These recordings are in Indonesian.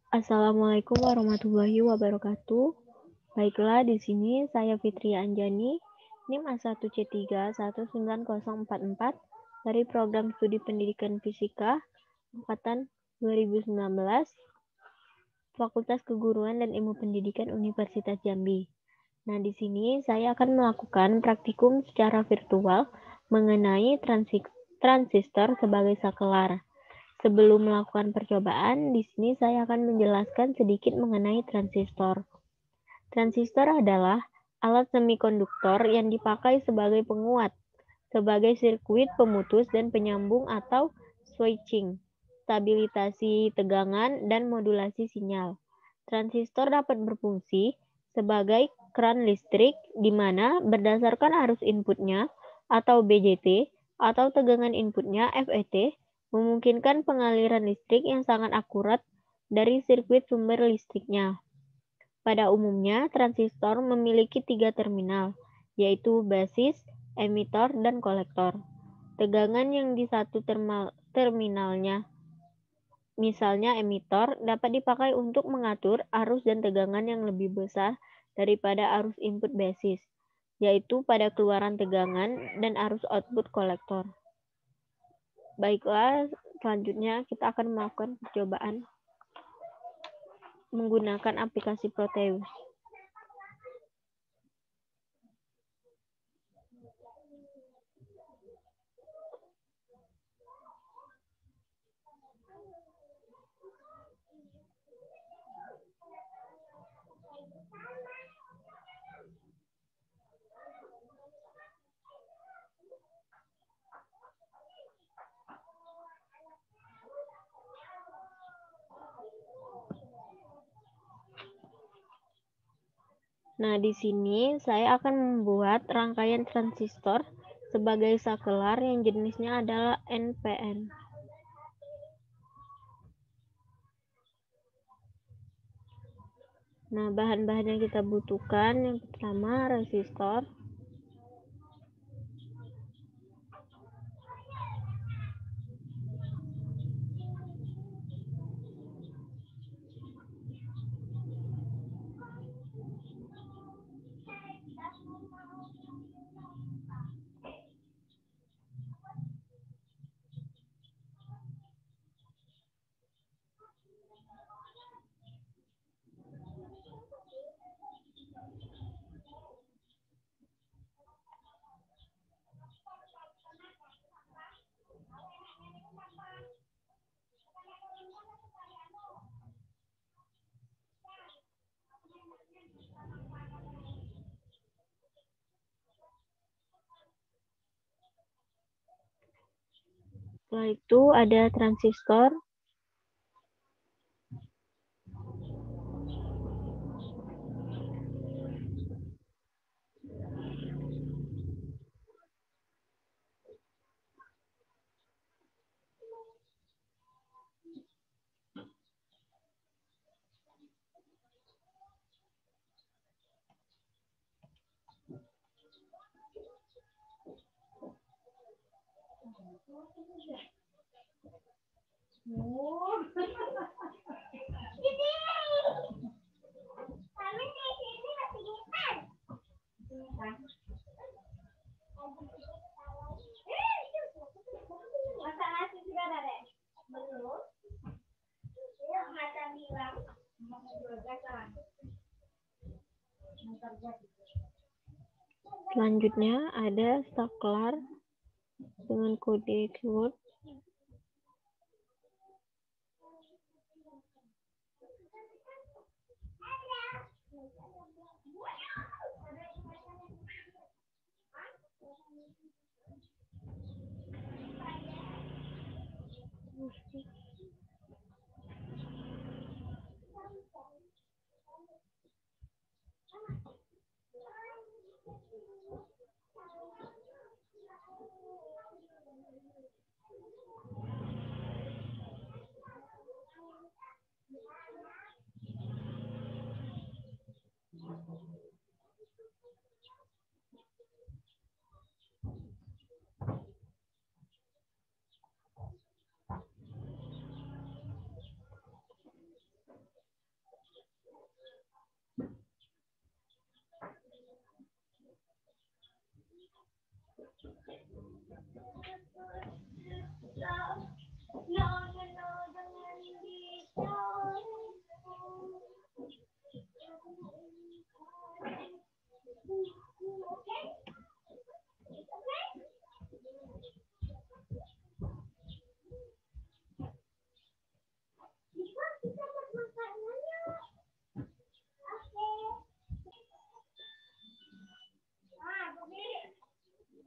Assalamualaikum warahmatullahi wabarakatuh. Baiklah, di sini saya Fitri Anjani, NIM A1C3 19044 dari Program Studi Pendidikan Fisika Angkatan 2019, Fakultas Keguruan dan Ilmu Pendidikan Universitas Jambi. Nah, di sini saya akan melakukan praktikum secara virtual mengenai transistor sebagai sakelar. Sebelum melakukan percobaan, di sini saya akan menjelaskan sedikit mengenai transistor. Transistor adalah alat semikonduktor yang dipakai sebagai penguat, sebagai sirkuit pemutus dan penyambung atau switching, stabilisasi tegangan, dan modulasi sinyal. Transistor dapat berfungsi sebagai keran listrik di mana berdasarkan arus inputnya atau BJT atau tegangan inputnya FET memungkinkan pengaliran listrik yang sangat akurat dari sirkuit sumber listriknya. Pada umumnya, transistor memiliki 3 terminal, yaitu basis, emitor, dan kolektor. Tegangan yang di satu terminalnya, misalnya emitor, dapat dipakai untuk mengatur arus dan tegangan yang lebih besar daripada arus input basis, yaitu pada keluaran tegangan dan arus output kolektor. Baiklah, selanjutnya kita akan melakukan percobaan menggunakan aplikasi Proteus. Nah, di sini saya akan membuat rangkaian transistor sebagai sakelar yang jenisnya adalah NPN. Nah, bahan-bahan yang kita butuhkan yang pertama resistor, setelah itu ada transistor, selanjutnya ada saklar dengan kode keyword.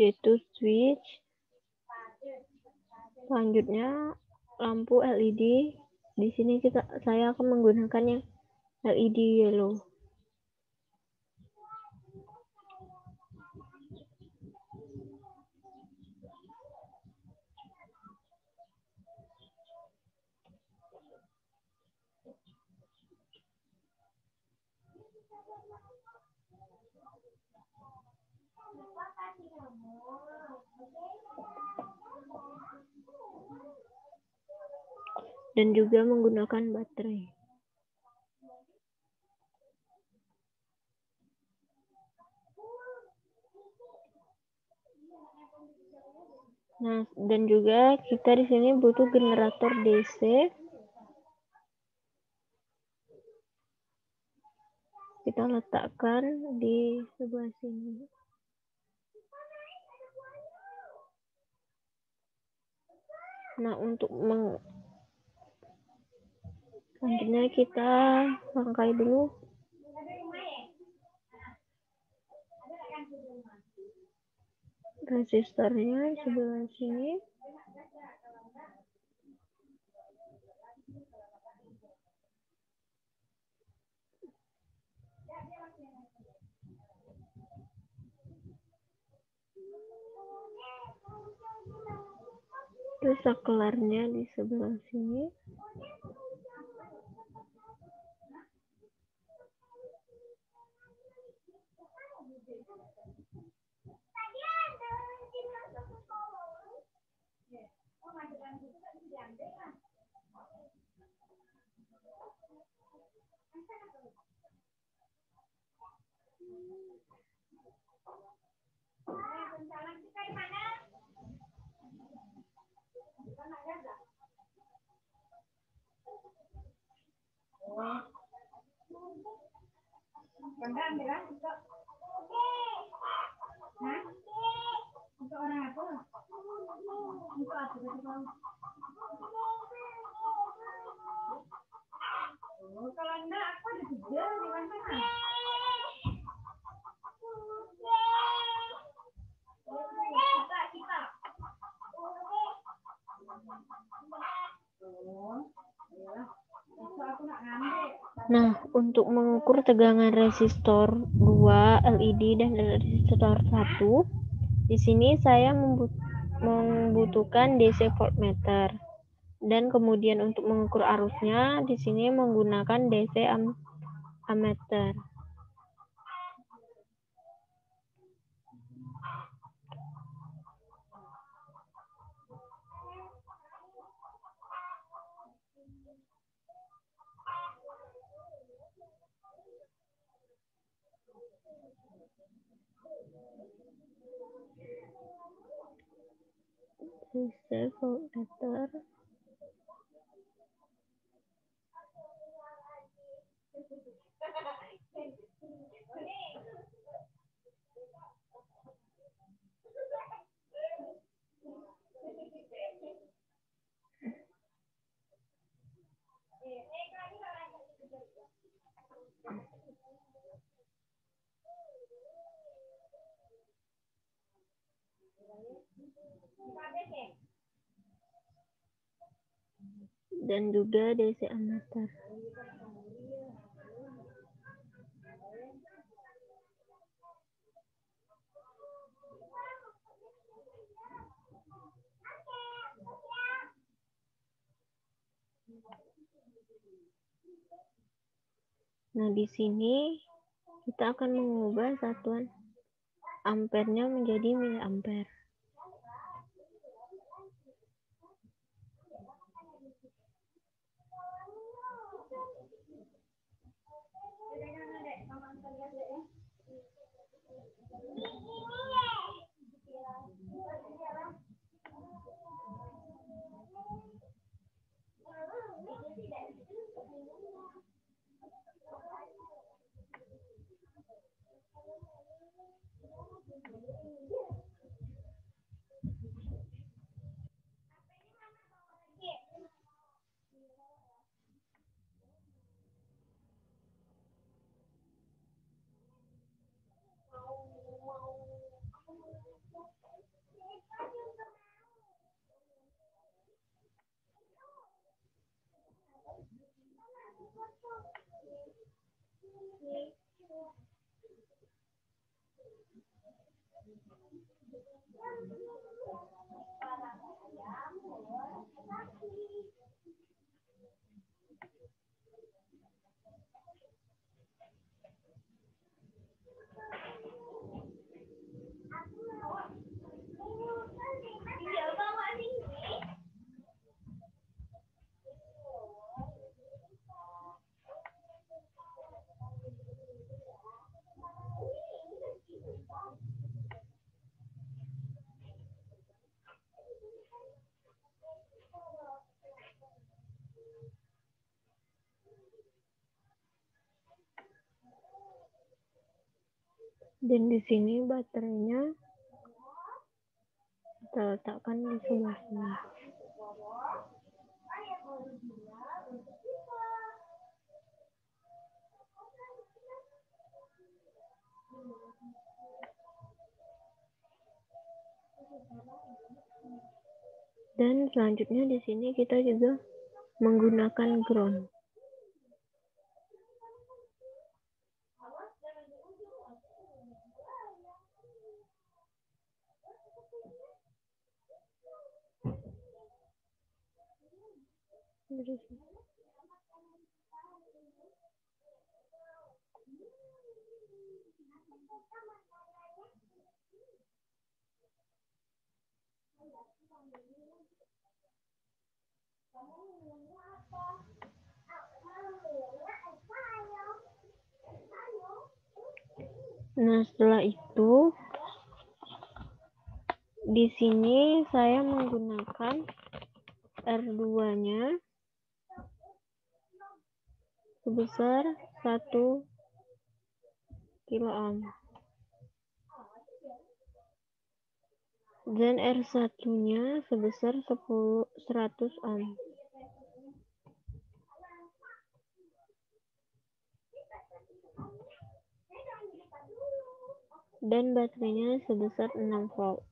yaitu switch. Selanjutnya lampu LED. Di sini saya akan menggunakan yang LED yellow. Dan juga menggunakan baterai. Nah, dan juga kita di sini butuh generator DC. Kita letakkan di sebelah sini. Nah, untuk selanjutnya kita rangkai dulu. Resistornya sebelah sini. Terus saklarnya di sebelah sini. Nah, untuk mengukur tegangan resistor 2 LED dan resistor 1, di sini saya membutuhkan DC voltmeter. Dan kemudian untuk mengukur arusnya, di sini menggunakan DC ammeter. DC voltmeter. Dan juga DC ammeter. Nah, di sini kita akan mengubah satuan ampernya menjadi miliampere. Dan di sini baterainya kita letakkan di sebelah sini. Dan selanjutnya di sini kita juga menggunakan ground. Nah, setelah itu di sini saya menggunakan R2-nya sebesar 1 kilo ohm. Dan R1-nya sebesar 100 ohm. Dan baterainya sebesar 6 volt.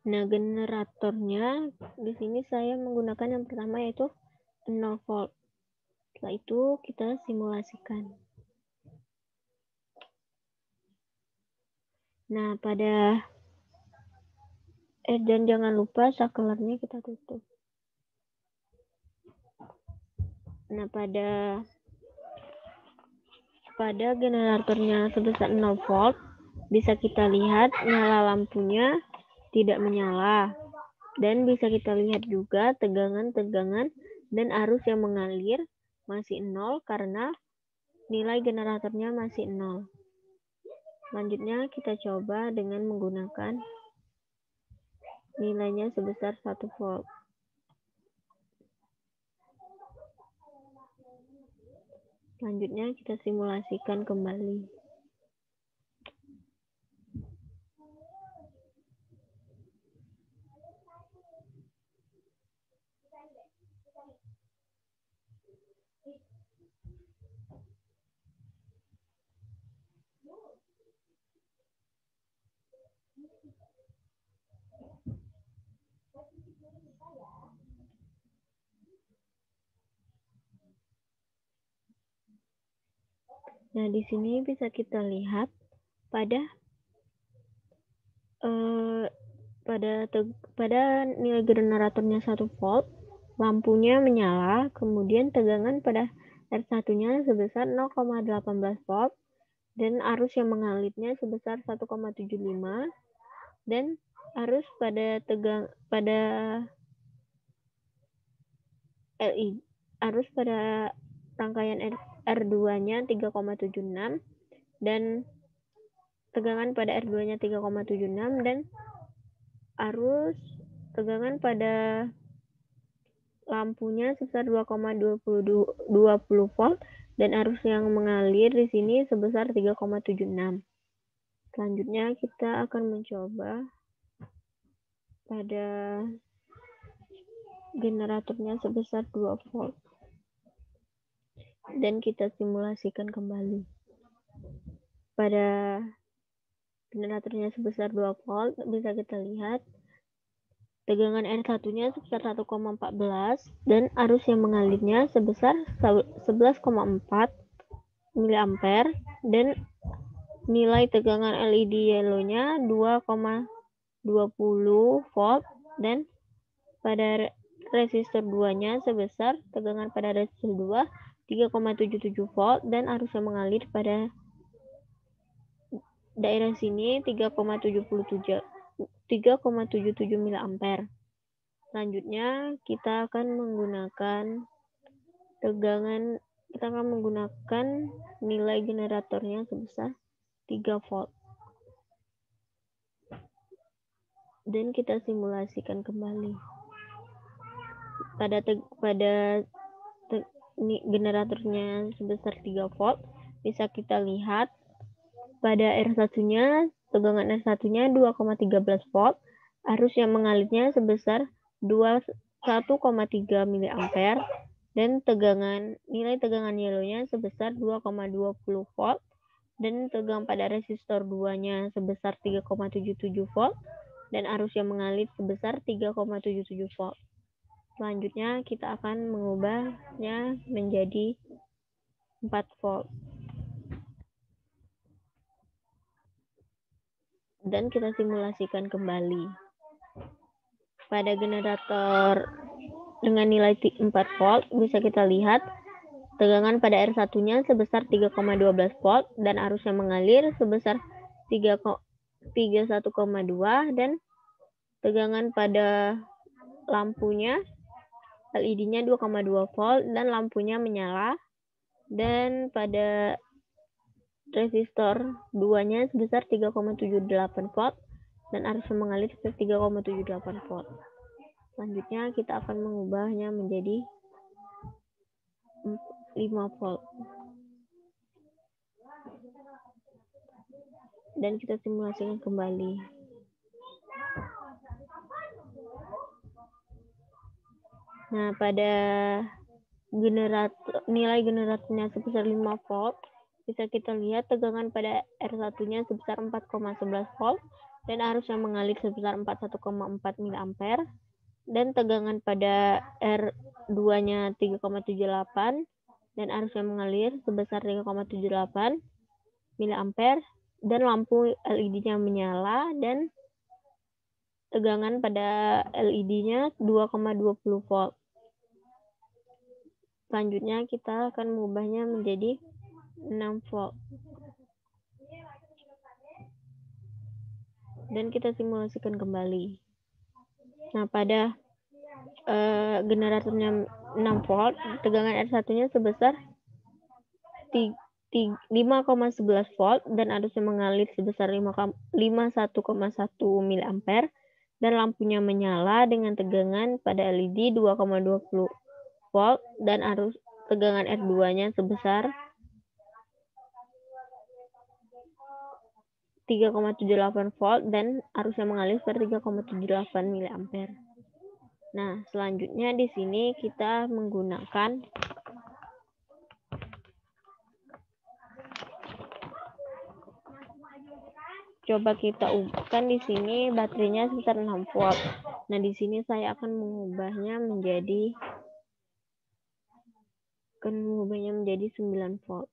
Nah, generatornya di sini saya menggunakan yang pertama yaitu 0 volt. Setelah itu kita simulasikan. Nah, dan jangan lupa saklarnya kita tutup. Nah, pada generatornya sebesar 0 volt, bisa kita lihat nyala lampunya tidak menyala. Dan bisa kita lihat juga tegangan dan arus yang mengalir masih 0 karena nilai generatornya masih 0. Selanjutnya kita coba dengan menggunakan nilainya sebesar 1 volt. Selanjutnya kita simulasikan kembali. Nah, di sini bisa kita lihat pada nilai generatornya 1 volt, lampunya menyala, kemudian tegangan pada R1-nya sebesar 0,18 volt, dan arus yang mengalirnya sebesar 1,75, dan arus pada rangkaian R2-nya 3,76 dan tegangan pada R2-nya 3,76 dan arus tegangan pada lampunya sebesar 2,20 volt dan arus yang mengalir di sini sebesar 3,76. Selanjutnya kita akan mencoba pada generatornya sebesar 2 volt. Dan kita simulasikan kembali. pada generatornya sebesar 2 volt, bisa kita lihat tegangan R1-nya sebesar 1,14 dan arus yang mengalirnya sebesar 11,4 mA dan nilai tegangan LED yellow-nya 2,20 volt dan pada resistor 2-nya sebesar tegangan pada resistor 2 3,77 volt dan arus yang mengalir pada daerah sini 3,77 mA. Selanjutnya kita akan menggunakan nilai generatornya sebesar 3 volt. Dan kita simulasikan kembali. Pada generatornya sebesar 3 volt, bisa kita lihat pada R1-nya, tegangan R1-nya 2,13 volt, arus yang mengalirnya sebesar 1,3 mA, dan nilai tegangan yellow-nya sebesar 2,20 volt, dan tegangan pada resistor 2-nya sebesar 3,77 volt, dan arus yang mengalir sebesar 3,77 volt. Selanjutnya kita akan mengubahnya menjadi 4 volt. Dan kita simulasikan kembali. Pada generator dengan nilai 4 volt bisa kita lihat tegangan pada R1-nya sebesar 3,12 volt dan arus yang mengalir sebesar 31,2 dan tegangan pada lampunya LED-nya 2,2 volt dan lampunya menyala, dan pada resistor 2-nya sebesar 3,78 volt dan arus yang mengalir sebesar 3,78 volt. Selanjutnya kita akan mengubahnya menjadi 5 volt. Dan kita simulasikan kembali. Nah, pada nilai generatornya sebesar 5 volt, bisa kita lihat tegangan pada R1-nya sebesar 4,11 volt dan arus yang mengalir sebesar 41,4 mA dan tegangan pada R2-nya 3,78 dan arus yang mengalir sebesar 3,78 mA dan lampu LED-nya menyala dan tegangan pada LED-nya 2,20 volt. Selanjutnya kita akan mengubahnya menjadi 6 volt. Dan kita simulasikan kembali. Nah, pada generatornya 6 volt, tegangan R1-nya sebesar 5,11 volt dan arus yang mengalir sebesar 51,1 mA dan lampunya menyala dengan tegangan pada LED 2,20 volt dan arus tegangan R2-nya sebesar 3,78 volt dan arus yang mengalir sebesar 3,78 mA. Nah, selanjutnya di sini kita menggunakan coba kita ubahkan di sini baterainya sebesar 6 volt. Nah, di sini saya akan mengubahnya menjadi 9 volt.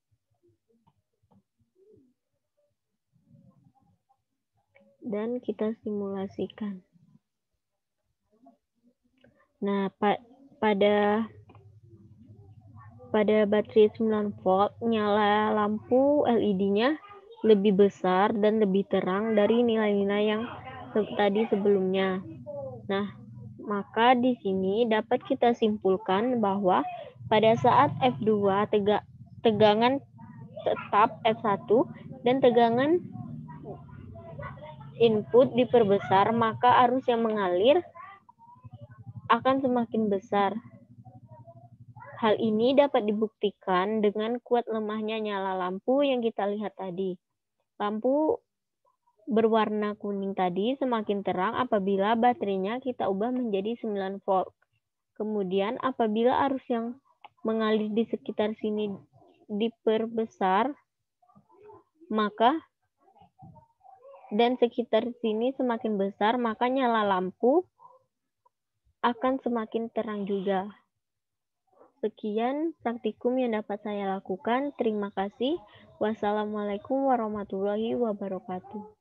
Dan kita simulasikan. Nah, pada baterai 9 volt, nyala lampu LED-nya lebih besar dan lebih terang dari nilai-nilai yang tadi sebelumnya. Nah, maka di sini dapat kita simpulkan bahwa pada saat F2 tegangan tetap F1 dan tegangan input diperbesar, maka arus yang mengalir akan semakin besar. Hal ini dapat dibuktikan dengan kuat lemahnya nyala lampu yang kita lihat tadi. Lampu berwarna kuning tadi semakin terang apabila baterainya kita ubah menjadi 9 volt. Kemudian apabila arus yang mengalir di sekitar sini diperbesar, maka dan sekitar sini semakin besar, maka nyala lampu akan semakin terang juga. Sekian praktikum yang dapat saya lakukan. Terima kasih. Wassalamualaikum warahmatullahi wabarakatuh.